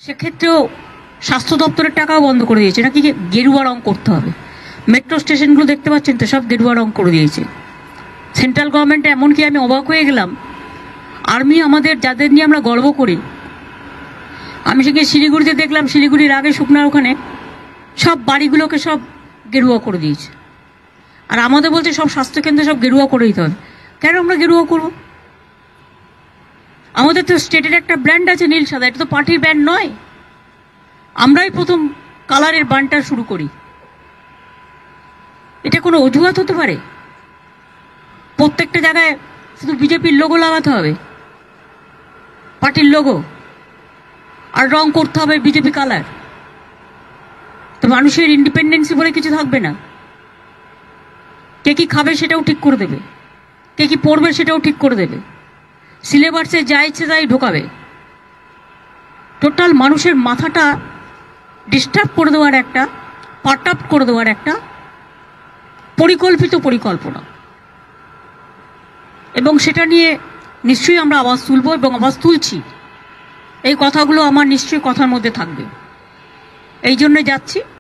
সেক্ষেত্রেও স্বাস্থ্য দপ্তরের টাকাও বন্ধ করে দিয়েছে, নাকি গেরুয়া রং করতে হবে। মেট্রো স্টেশনগুলো দেখতে পাচ্ছেন তো, সব গেরুয়া রং করে দিয়েছে সেন্ট্রাল গভর্নমেন্টে। এমনকি আমি অবাক হয়ে গেলাম, আর্মি আমাদের যাদের নিয়ে আমরা গর্ব করি, আমি সেখানে শিলিগুড়িতে দেখলাম, শিলিগুড়ির আগে শুকনার ওখানে সব বাড়িগুলোকে সব গেরুয়া করে দিয়েছে। আর আমাদের বলছে সব স্বাস্থ্যকেন্দ্রে সব গেরুয়া করে দিতে হবে। কেন আমরা গেরুয়া করবো? আমাদের তো স্টেটের একটা ব্র্যান্ড আছে নীল সাদা, এটা তো পার্টির ব্র্যান্ড নয়। আমরাই প্রথম কালারের বানটা শুরু করি। এটা কোনো অজুহাত হতে পারে? প্রত্যেকটা জায়গায় শুধু বিজেপির লোগো লাগাতে হবে, পার্টির লোগো, আর রং করতে হবে বিজেপি কালার? তো মানুষের ইন্ডিপেন্ডেন্সি বলে কিছু থাকবে না। কে কি খাবে সেটাও ঠিক করে দেবে, কে কি পড়বে সেটাও ঠিক করে দেবে, সিলেবাসে যা ইচ্ছে তাই ঢোকাবে। টোটাল মানুষের মাথাটা ডিস্টার্ব করে দেওয়ার একটা, পার্টাপ করে দেওয়ার একটা পরিকল্পিত পরিকল্পনা। এবং সেটা নিয়ে নিশ্চয়ই আমরা আওয়াজ তুলব এবং আওয়াজ তুলছি। এই কথাগুলো আমার নিশ্চয়ই কথার মধ্যে থাকবে, এই জন্য যাচ্ছি।